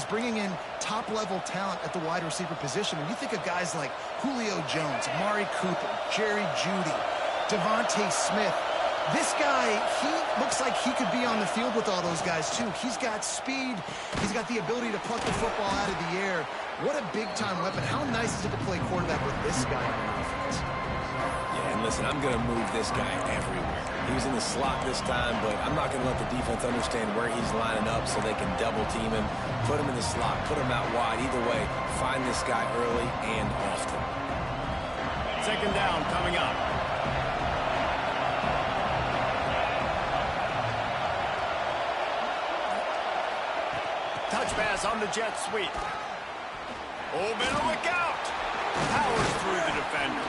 is bringing in top-level talent at the wide receiver position. When you think of guys like Julio Jones, Amari Cooper, Jerry Jeudy, Devontae Smith, this guy, he looks like he could be on the field with all those guys, too. He's got speed. He's got the ability to pluck the football out of the air. What a big-time weapon. How nice is it to play quarterback with this guy on offense? Yeah, and listen, I'm going to move this guy everywhere. He was in the slot this time, but I'm not going to let the defense understand where he's lining up so they can double-team him, put him in the slot, put him out wide. Either way, find this guy early and often. Second down coming up. Touch pass on the jet sweep. Oh, better look out. Powers through the defender.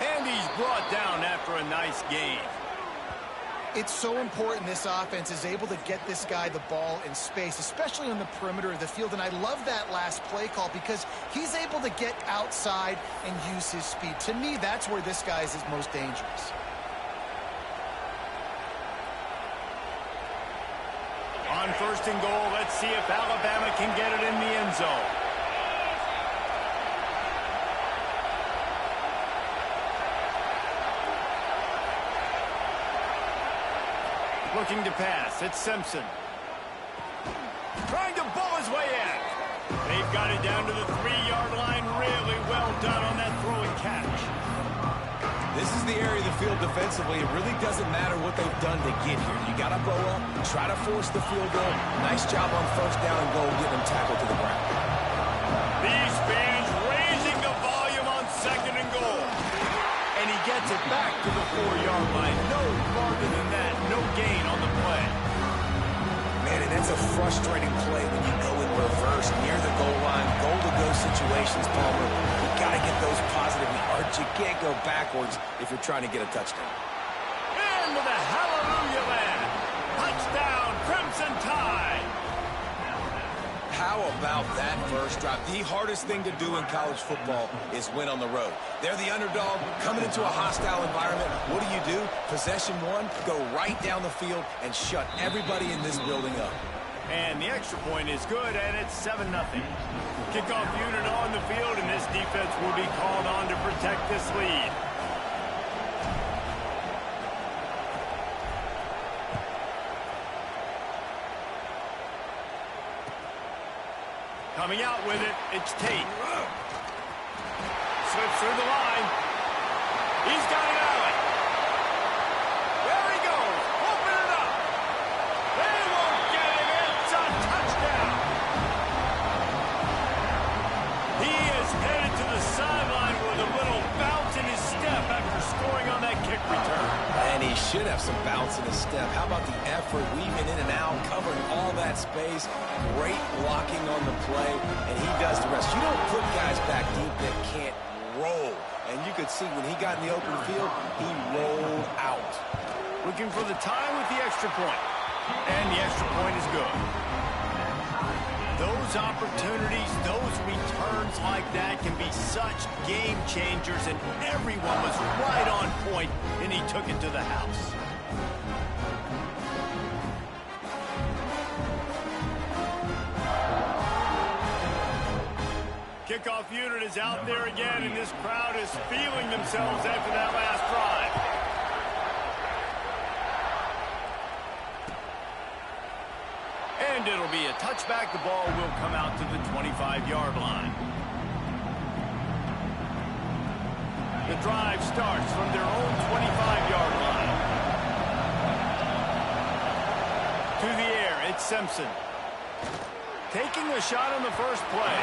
And he's brought down after a nice gain. It's so important this offense is able to get this guy the ball in space, especially on the perimeter of the field. And I love that last play call because he's able to get outside and use his speed. To me, that's where this guy is his most dangerous. On first and goal, let's see if Alabama can get it in the end zone. Looking to pass, it's Simpson. Trying to bull his way in. They've got it down to the 3-yard line. Really well done on that throw and catch. This is the area of the field defensively. It really doesn't matter what they've done to get here. You got to go up, try to force the field goal. Nice job on first down and goal, getting them tackled to the ground. These fans raising the volume on second and goal. And he gets it back to the 4-yard line. No farther than that. No gain on the play. Man, and that's a frustrating play when you go in reverse near the goal line. Goal-to-go situations, Palmer. You got to get those positive yards. You can't go backwards if you're trying to get a touchdown. Into the hallelujah land. Touchdown, Crimson Tide. How about that first drive? The hardest thing to do in college football is win on the road. They're the underdog coming into a hostile environment. What do? Possession one, go right down the field and shut everybody in this building up. And the extra point is good, and it's 7-0. Kickoff unit on the field, and this defense will be called on to protect this lead. Coming out with it, it's Tate. Slips through the line. He's got an alley. There he goes. Open it up. They won't get him. It's a touchdown. He is headed to the sideline with a little bounce in his step after scoring on that kick return. And he should have some bounce in his step. How about the effort, weaving in and out, covering all that space. Great blocking on the play, and he does the rest. You don't put guys back deep that can't roll. And you could see when he got in the open field, he rolled out. Looking for the time with the extra point. And the extra point is good. Those opportunities, those returns like that can be such game changers, and everyone was right on point, and he took it to the house. Kickoff unit is out there again, and this crowd is feeling themselves after that last drive. And it'll be a touchback. The ball will come out to the 25-yard line. The drive starts from their own 25-yard line. To the air, it's Simpson. Taking a shot on the first play.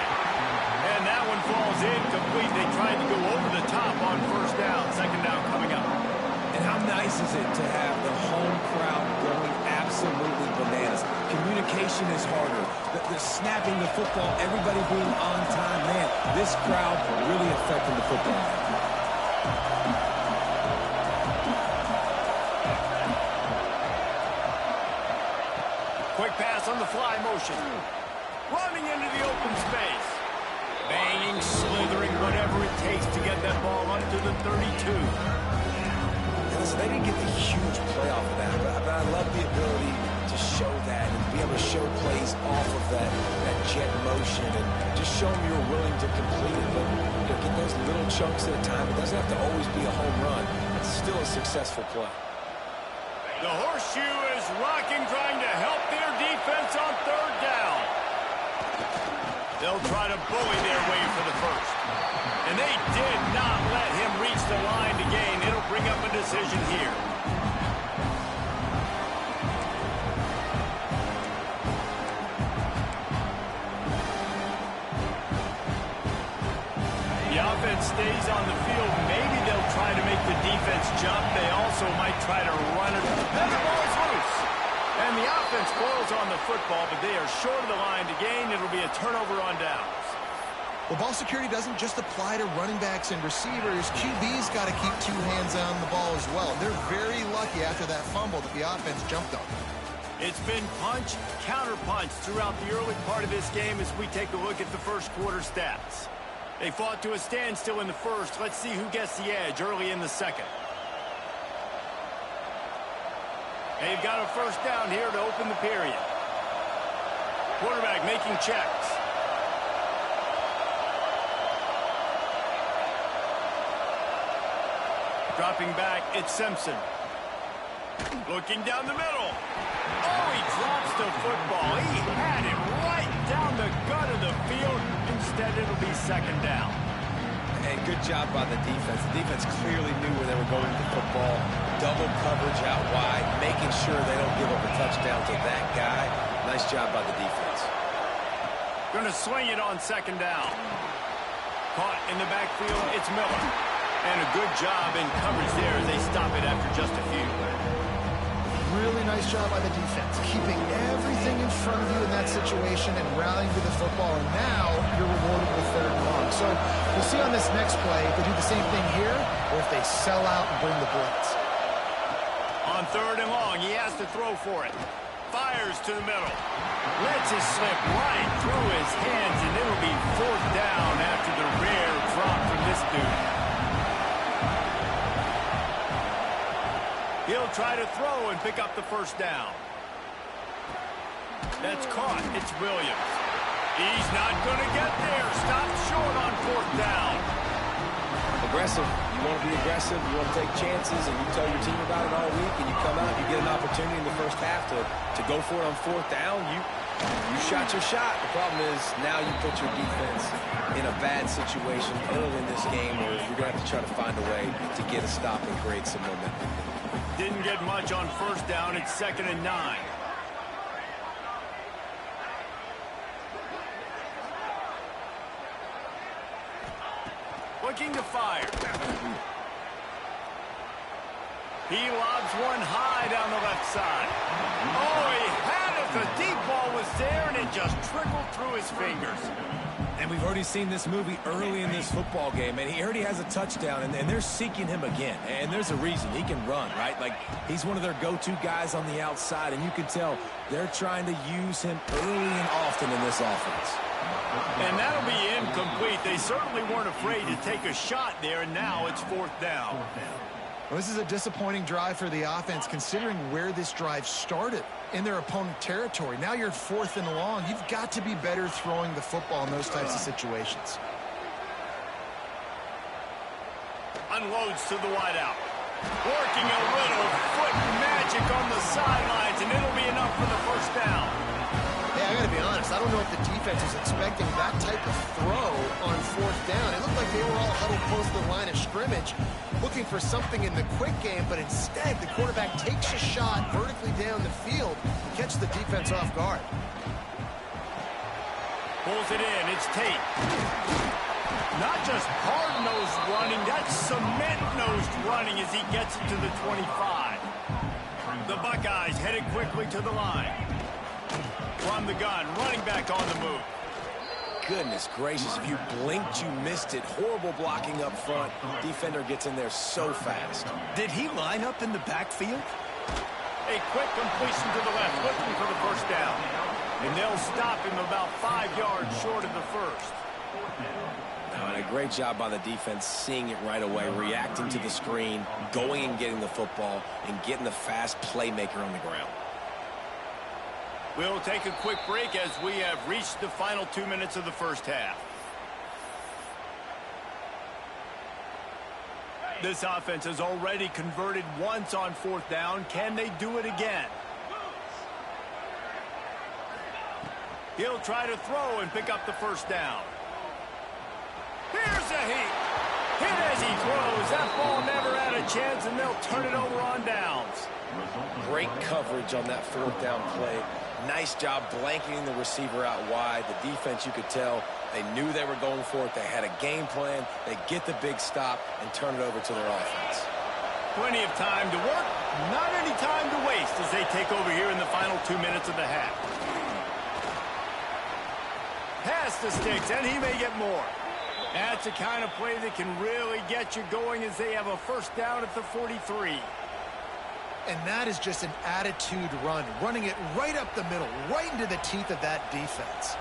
And that one falls incomplete. They tried to go over the top on first down. Second down coming up. And how nice is it to have the home crowd going absolutely bananas? Communication is harder. The snapping the football, everybody being on time. Man, this crowd really affecting the football. Quick pass on the fly motion. Running into the open space. Banging, slithering, whatever it takes to get that ball up to the 32. Listen, they didn't get the huge play off of that, but I love the ability to show that and be able to show plays off of jet motion and just show them you're willing to complete it. But, get those little chunks at a time. It doesn't have to always be a home run. It's still a successful play. The horseshoe is rocking, trying to help their defense on third down. They'll try to bully their way for the first. And they did not let him reach the line to gain. It'll bring up a decision here. The offense stays on the field. Maybe they'll try to make the defense jump. They also might try to run it. Then the ball's loose. And the offense spoils on the football, but they are short of the line to gain. It'll be a turnover on downs. Well, ball security doesn't just apply to running backs and receivers. QB's got to keep two hands on the ball as well. They're very lucky after that fumble that the offense jumped on. It's been punch, counter-punch throughout the early part of this game as we take a look at the first quarter stats. They fought to a standstill in the first. Let's see who gets the edge early in the second. They've got a first down here to open the period. Quarterback making checks. Dropping back, it's Simpson. Looking down the middle. Oh, he drops the football. He had it right down the gut of the field. Instead, it'll be second down. And good job by the defense. The defense clearly knew where they were going with the football. Double coverage out wide, making sure they don't give up a touchdown to that guy. Nice job by the defense. Going to swing it on second down. Caught in the backfield, it's Miller. And a good job in coverage there as they stop it after just a few. Really nice job by the defense, keeping everything in front of you in that situation and rallying to the football. And now you're rewarded with third and long. So we'll see on this next play if they do the same thing here or if they sell out and bring the blitz. On third and long, he has to throw for it. Fires to the middle. Lets it slip right through his hands, and it'll be fourth down after the rare drop from this dude. He'll try to throw and pick up the first down. That's caught. It's Williams. He's not going to get there. Stopped short on fourth down. Aggressive. You want to be aggressive. You want to take chances, and you tell your team about it all week, and you come out and you get an opportunity in the first half to go for it on fourth down. You shot your shot. The problem is now you put your defense in a bad situation early in this game where you're going to have to try to find a way to get a stop and create some momentum. Didn't get much on first down. It's 2nd and 9. Looking to fire. He lobs one high down the left side. Oh, he had it. The deep ball was there, and it just trickled through his fingers. And we've already seen this movie early in this football game, and he already has a touchdown, and they're seeking him again. And there's a reason. He can run, right? Like, he's one of their go-to guys on the outside, and you can tell they're trying to use him early and often in this offense. And that'll be incomplete. They certainly weren't afraid to take a shot there, and now it's fourth down. Well, this is a disappointing drive for the offense, considering where this drive started in their opponent territory. Now you're 4th and long. You've got to be better throwing the football in those types of situations. Unloads to the wideout. Working a little foot magic on the sidelines, and it'll be enough for the first down. Hey, I gotta be honest, I don't know if the defense was expecting that type of throw on fourth down. It looked like they were all huddled close to the line of scrimmage, looking for something in the quick game, but instead the quarterback takes a shot vertically down the field and catches the defense off guard. Pulls it in, it's Tate. Not just hard-nosed running, that's cement-nosed running as he gets it to the 25. The Buckeyes headed quickly to the line. From the gun, running back on the move. Goodness gracious, if you blinked, you missed it. Horrible blocking up front. Defender gets in there so fast. Did he line up in the backfield? A quick completion to the left, looking for the first down. And they'll stop him about 5 yards short of the first. And a great job by the defense, seeing it right away, reacting to the screen, going and getting the football, and getting the fast playmaker on the ground. We'll take a quick break as we have reached the final 2 minutes of the first half. This offense has already converted once on 4th down. Can they do it again? He'll try to throw and pick up the first down. Here's a hit. Hit as he throws. That ball never had a chance, and they'll turn it over on downs. Great coverage on that 4th down play. Nice job blanketing the receiver out wide. The defense, you could tell, they knew they were going for it. They had a game plan. They get the big stop and turn it over to their offense. Plenty of time to work, not any time to waste as they take over here in the final 2 minutes of the half. Pass the sticks, and he may get more. That's the kind of play that can really get you going as they have a first down at the 43. And that is just an attitude run, running it right up the middle, right into the teeth of that defense.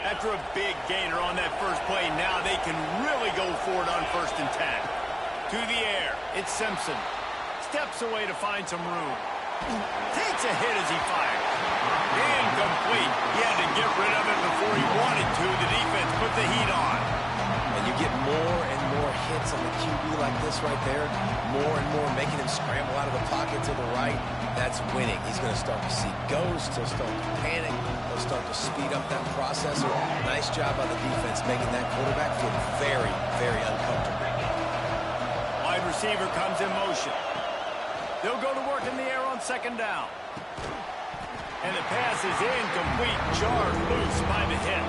After a big gainer on that first play, now they can really go for it on 1st and 10. To the air, it's Simpson. Steps away to find some room. Takes a hit as he fires. Incomplete. He had to get rid of it before he wanted to. The defense put the heat on. And you get more and more hits on the QB like this right there. More and more making him scramble out of the pocket to the right. That's winning. He's going to start to see ghosts. He'll start to panic. He'll start to speed up that processor. Nice job by the defense making that quarterback feel very, very uncomfortable. Wide receiver comes in motion. They'll go to work in the air on 2nd down. And the pass is incomplete. Jarred loose by the hit.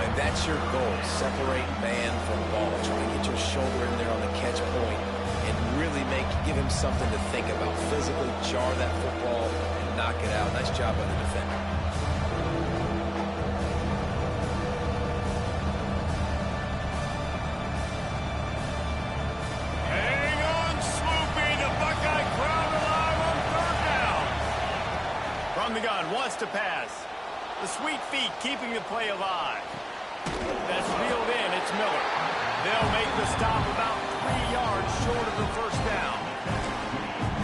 And that's your goal. Separate man from ball. Try to get your shoulder in there on the catch point and really give him something to think about. Physically jar that football and knock it out. Nice job by the defender. The gun wants to pass. The sweet feet keeping the play alive. That's reeled in. It's Miller. They'll make the stop about 3 yards short of the first down.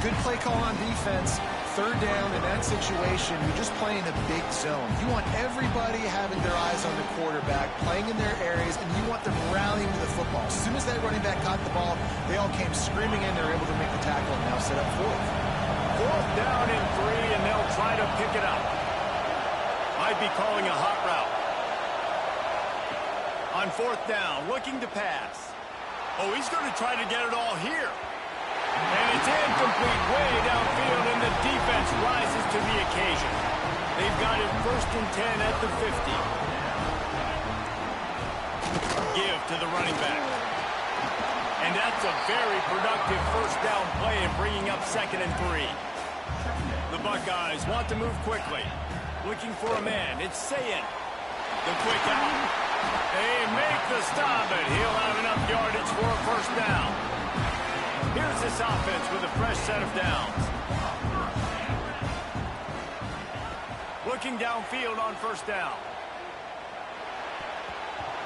Good play call on defense. 3rd down in that situation, you're just playing a big zone. You want everybody having their eyes on the quarterback, playing in their areas, and you want them rallying to the football. As soon as that running back caught the ball, they all came screaming in. They were able to make the tackle and now set up 4th. 4th down and 3, and they'll try to pick it up. Might be calling a hot route. On 4th down, looking to pass. Oh, he's going to try to get it all here. And it's incomplete way downfield, and the defense rises to the occasion. They've got it 1st and 10 at the 50. Give to the running back. And that's a very productive first down play and bringing up 2nd and 3. The Buckeyes want to move quickly. Looking for a man. It's Sayin. The quick out. They make the stop, and he'll have enough yardage for a first down. Here's this offense with a fresh set of downs. Looking downfield on 1st down.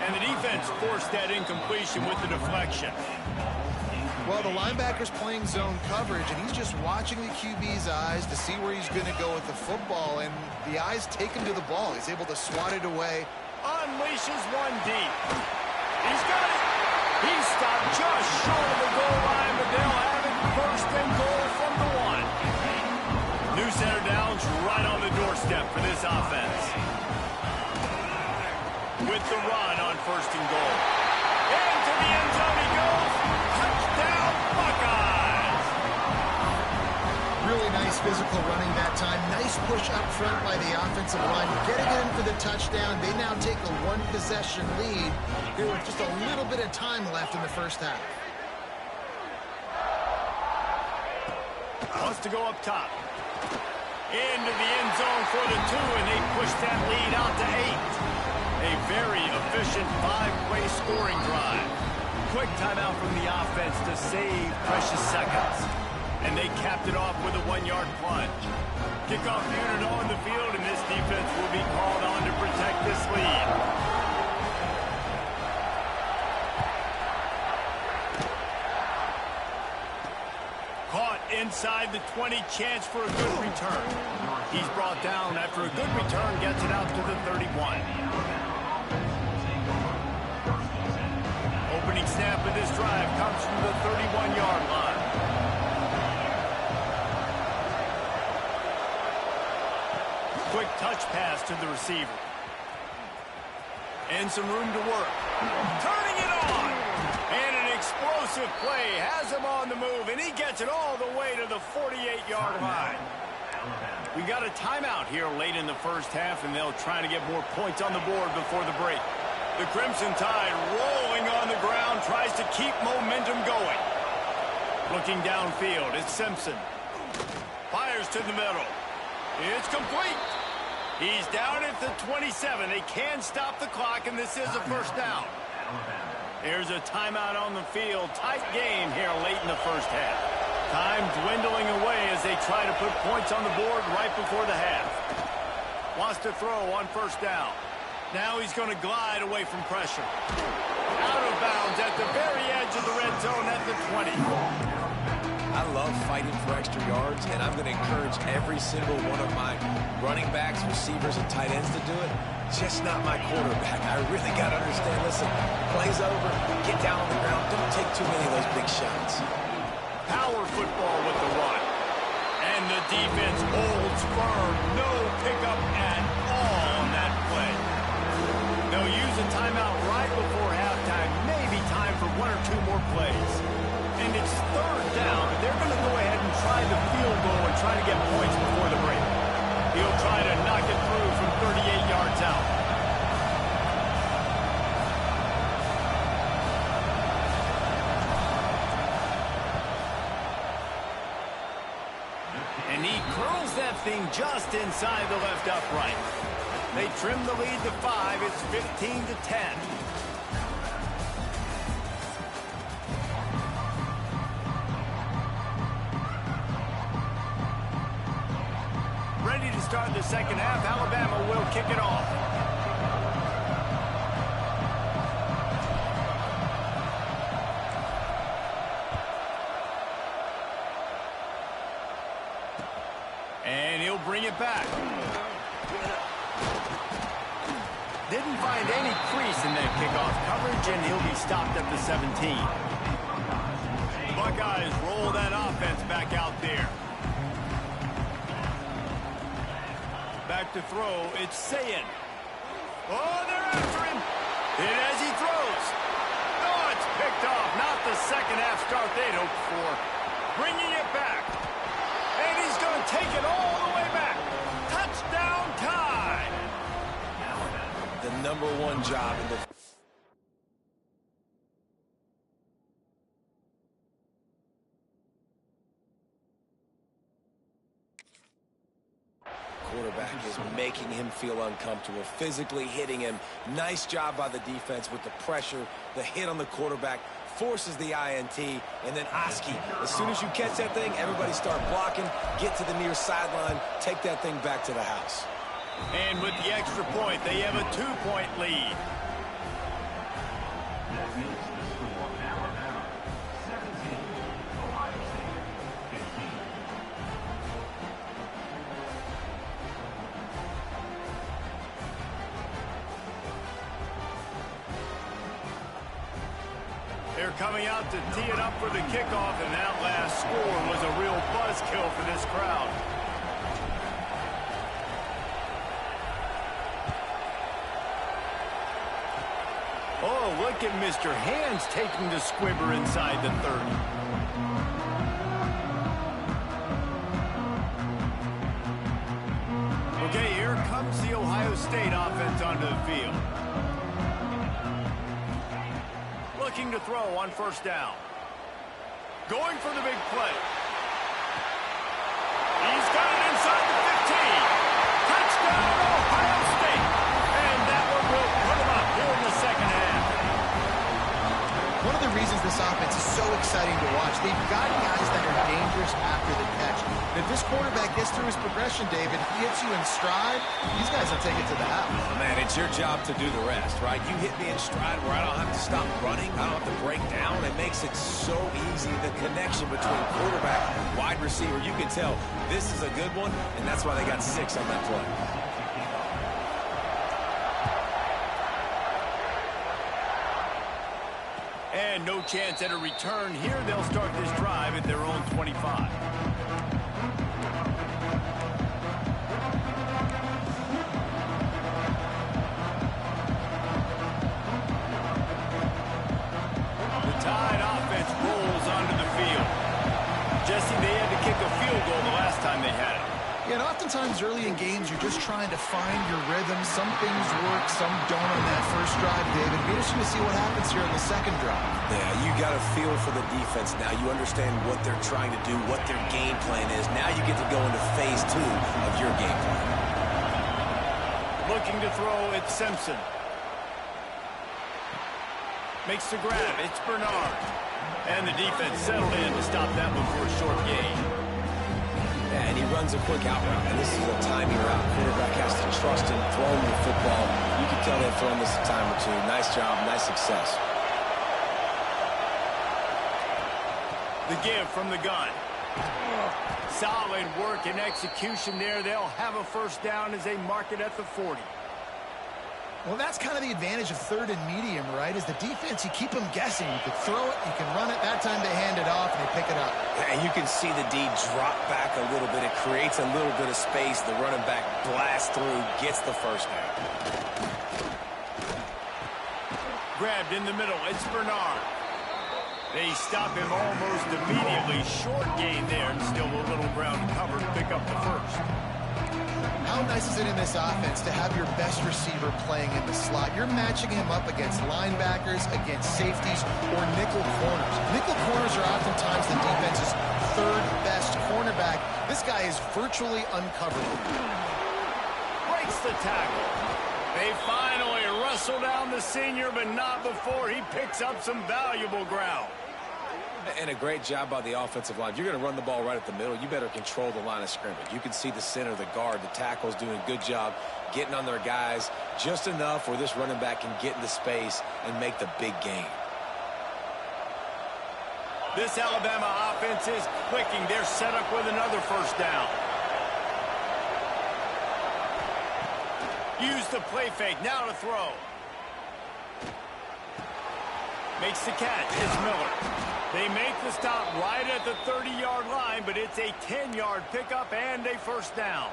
And the defense forced that incompletion with the deflection. Well, the linebacker's playing zone coverage, and he's just watching the QB's eyes to see where he's going to go with the football, and the eyes take him to the ball. He's able to swat it away. Unleashes one deep. He's got it. He's stopped just short of the goal line, but they'll have it 1st and goal from the 1. New center downs right on the doorstep for this offense. With the run on 1st and goal. Into the end zone he goes. Touchdown, Buckeyes! Really nice physical running that time. Nice push up front by the offensive line. Getting it in for the touchdown. They now take a 1-possession lead here with just a little bit of time left in the first half. Wants to go up top. Into the end zone for the 2, and they push that lead out to 8. A very efficient 5-play scoring drive. Quick timeout from the offense to save precious seconds. And they capped it off with a 1-yard plunge. Kickoff unit on the field, and this defense will be called on to protect this lead. inside the 20, chance for a good return. He's brought down after a good return, gets it out to the 31. Opening snap of this drive comes from the 31-yard line. Quick touch pass to the receiver. And some room to work. Turning it on! And an explosive play has him on the move, and he gets it all the way to the 48-yard line. We got a timeout here late in the first half, and they'll try to get more points on the board before the break. The Crimson Tide rolling on the ground, tries to keep momentum going. Looking downfield, it's Simpson. Fires to the middle. It's complete. He's down at the 27. They can stop the clock, and this is a first down. There's a timeout on the field. Tight game here late in the first half. Time dwindling away as they try to put points on the board right before the half. Wants to throw on first down. Now he's going to glide away from pressure. Out of bounds at the very edge of the red zone at the 20. I love fighting for extra yards, and I'm going to encourage every single one of my running backs, receivers, and tight ends to do it. Just not my quarterback. I really got to understand, listen, play's over, get down on the ground, don't take too many of those big shots. Power football with the run. And the defense holds firm. No pickup at all on that play. They'll use a timeout right before halftime. Maybe time for one or two more plays. And it's third down, but they're going to go ahead and try the field goal and try to get points before the break. He'll try to knock it through from 38 yards out. And he curls that thing just inside the left upright. They trim the lead to 5. It's 15-10. Ready to start the second half. Alabama will kick it off. And he'll bring it back. Didn't find any crease in that kickoff coverage, and he'll be stopped at the 17. Buckeyes roll that offense back out there. Back to throw, it's Sayin. Oh, they're after him. And as he throws. Oh, it's picked off. Not the second half start they'd hoped for. Bringing it back. And he's going to take it all the way back. Touchdown time. The number one job in the quarterback is making him feel uncomfortable, physically hitting him. Nice job by the defense with the pressure, the hit on the quarterback, forces the INT, and then Oski, as soon as you catch that thing, everybody start blocking, get to the near sideline, take that thing back to the house. And with the extra point, they have a 2-point lead. They're coming out to tee it up for the kickoff, and that last score was a real buzzkill for this crowd. Oh, look at Mr. Hands taking the squibber inside the 30. Okay, here comes the Ohio State offense onto the field. Looking to throw on first down. Going for the big play. He's got it inside the 15. Touchdown, Ohio State. And that one will put him up here in the second half. One of the reasons this offense is so exciting to watch, they've got guys that are dangerous after the catch. And if this quarterback gets through his progression, David, he hits you in stride, these guys will take it to the house. Man, it's your job to do the rest, right? You hit me in stride where I don't have to stop running. I don't have to break down. It makes it so easy. The connection between quarterback and wide receiver, you can tell this is a good one, and that's why they got 6 on that play. And no chance at a return here. They'll start this drive at their own 25. The Tide offense rolls onto the field. Jesse, they had to kick a field goal the last time they had it. Yeah, and oftentimes early in games, you're just trying to find your rhythm. Some things work, some don't on that first drive, David. Be interesting to see what happens here in the second drive. Yeah, you got a feel for the defense now. You understand what they're trying to do, what their game plan is. Now you get to go into phase 2 of your game plan. Looking to throw, it's Simpson. Makes the grab, it's Bernard. And the defense settled in to stop that one for a short gain. Yeah, and he runs a quick out route, and this is a timing route. Quarterback has to trust him, throw him the football. You can tell they've thrown this a time or two. Nice job, nice success. The give from the gun. Solid work and execution there. They'll have a first down as they mark it at the 40. Well, that's kind of the advantage of third and medium, right? Is the defense, you keep them guessing. You can throw it, you can run it. That time they hand it off and they pick it up. And you can see the D drop back a little bit. It creates a little bit of space. The running back blasts through, gets the first down. Grabbed in the middle. It's Bernard. They stop him almost immediately. Short gain there, and still a little ground covered to pick up the first. How nice is it in this offense to have your best receiver playing in the slot? You're matching him up against linebackers, against safeties, or nickel corners. Nickel corners are oftentimes the defense's third best cornerback. This guy is virtually uncoverable. Breaks the tackle. They finally wrestle down the senior, but not before he picks up some valuable ground. And a great job by the offensive line. If you're going to run the ball right at the middle, you better control the line of scrimmage. You can see the center, the guard, the tackle's doing a good job getting on their guys just enough where this running back can get into space and make the big gain. This Alabama offense is clicking. They're set up with another first down. Use the play fake. Now to throw. Makes the catch. It's Miller. They make the stop right at the 30-yard line, but it's a 10-yard pickup and a first down.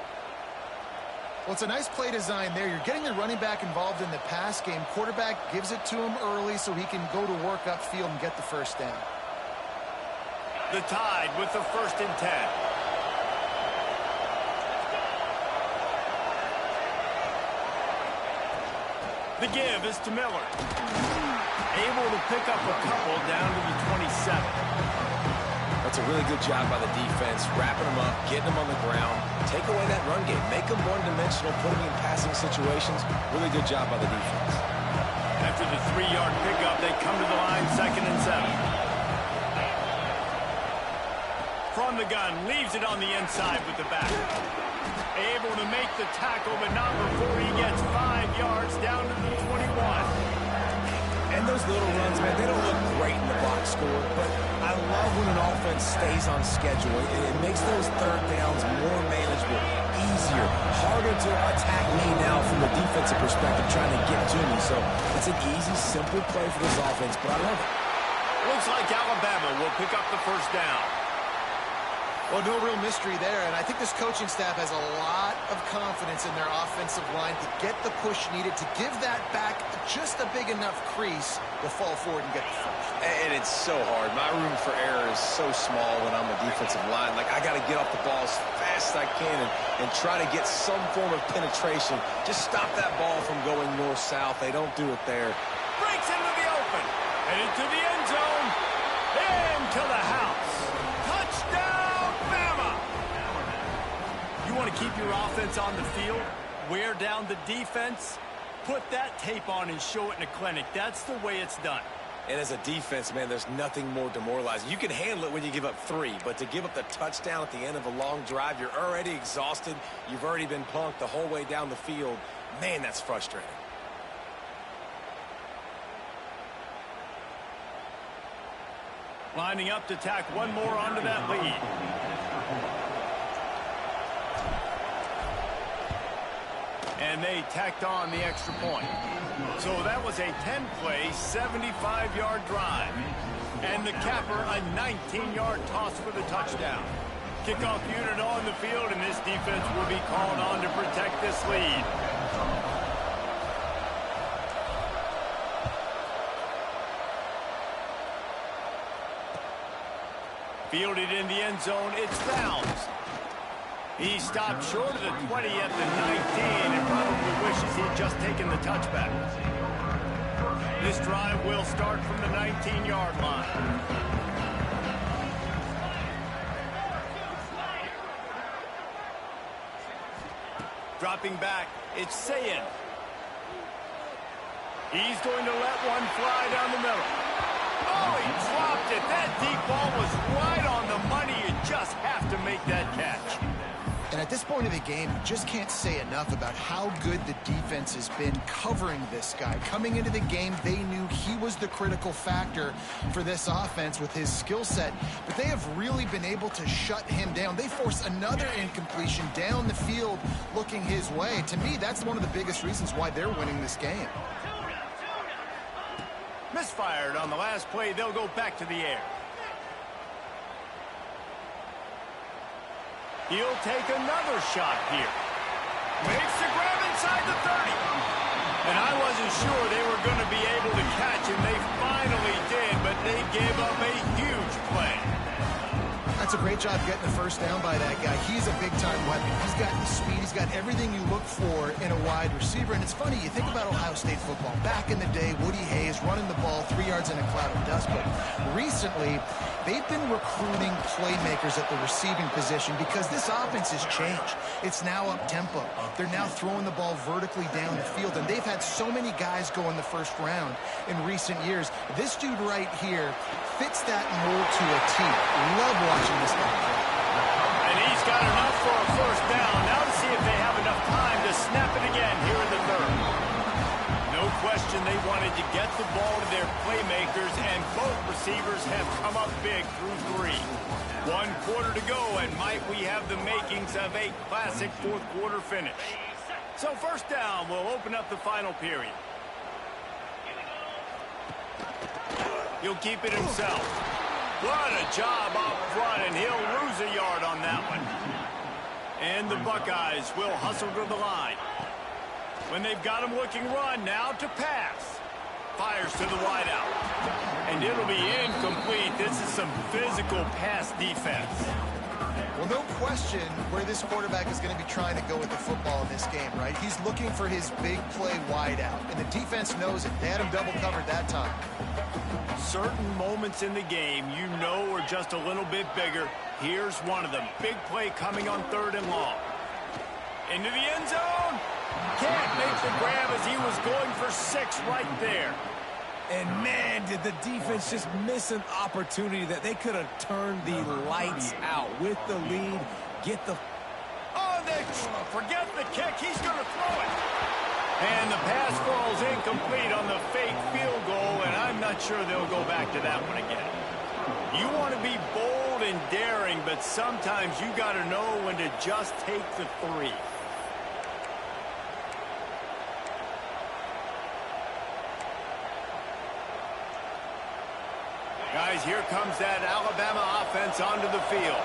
Well, it's a nice play design there. You're getting the running back involved in the pass game. Quarterback gives it to him early so he can go to work upfield and get the first down. The Tide with the 1st and 10. The give is to Miller. Able to pick up a couple down to the 27. That's a really good job by the defense, wrapping them up, getting them on the ground. Take away that run game. Make them one-dimensional, put them in passing situations. Really good job by the defense. After the 3-yard pickup, they come to the line, 2nd and 7. From the gun, leaves it on the inside with the back. Able to make the tackle, but not before he gets 5 yards down to the 21. And those little runs, man, they don't look great in the box score, but I love when an offense stays on schedule. It makes those third downs more manageable, easier, harder to attack me now from the defensive perspective, trying to get to me. So it's an easy, simple play for this offense, but I love it. Looks like Alabama will pick up the first down. Well, no real mystery there, and I think this coaching staff has a lot of confidence in their offensive line to get the push needed, to give that back just a big enough crease to fall forward and get the first. And it's so hard. My room for error is so small when I'm a defensive line. Like, I got to get off the ball as fast as I can and try to get some form of penetration. Just stop that ball from going north-south. They don't do it there. Breaks into the open, and into the end zone, into the house. Touchdown! You want to keep your offense on the field, wear down the defense, put that tape on and show it in a clinic. That's the way it's done. And as a defense, man, there's nothing more demoralizing. You can handle it when you give up 3, but to give up the touchdown at the end of a long drive, you're already exhausted. You've already been punked the whole way down the field. Man, that's frustrating. Lining up to tack one more onto that lead. And they tacked on the extra point. So that was a 10-play, 75-yard drive. And the capper, a 19-yard toss for the touchdown. Kickoff unit on the field, and this defense will be called on to protect this lead. Fielded in the end zone, it's Bounds. He stopped short of the 20 at the 19 and probably wishes he'd just taken the touchback. This drive will start from the 19-yard line. Dropping back, it's Sayin. He's going to let one fly down the middle. Oh, he dropped it. That deep ball was right on the money. You just have to make that catch. And at this point of the game, you just can't say enough about how good the defense has been covering this guy. Coming into the game, they knew he was the critical factor for this offense with his skill set, but they have really been able to shut him down. They force another incompletion down the field looking his way. To me, that's one of the biggest reasons why they're winning this game. Misfired on the last play. They'll go back to the air. He'll take another shot here. Makes the grab inside the 30. And I wasn't sure they were going to be able to catch him. They finally did, but they gave up a huge play. That's a great job getting the first down by that guy. He's a big-time weapon. He's got the speed. He's got everything you look for in a wide receiver. And it's funny, you think about Ohio State football. Back in the day, Woody Hayes running the ball 3 yards in a cloud of dust. But recently, they've been recruiting playmakers at the receiving position because this offense has changed. It's now up-tempo. They're now throwing the ball vertically down the field. And they've had so many guys go in the first round in recent years. This dude right here fits that mold to a T. Love watching this guy play. And he's got enough for a first down. Now to see if they have enough time to snap it again here in the third. No question they wanted to get the ball to their playmakers, and both receivers have come up big through 3. 1 quarter to go, and might we have the makings of a classic fourth-quarter finish. So first down will open up the final period. He'll keep it himself. What a job up front, and he'll lose a yard on that one. And the Buckeyes will hustle to the line. When they've got him looking run, now to pass. Fires to the wideout. And it'll be incomplete. This is some physical pass defense. Well, no question where this quarterback is going to be trying to go with the football in this game, right? He's looking for his big play wideout, and the defense knows it. They had him double covered that time. Certain moments in the game you know are just a little bit bigger. Here's one of them. Big play coming on 3rd and long. Into the end zone. Can't make the grab as he was going for 6 right there. And man, did the defense just miss an opportunity that they could have turned the lights out with the lead. Get the... Oh, they forget the kick. He's going to throw it. And the pass falls incomplete on the fake field goal, and I'm not sure they'll go back to that one again. You want to be bold and daring, but sometimes you got to know when to just take the 3. Guys, here comes that Alabama offense onto the field.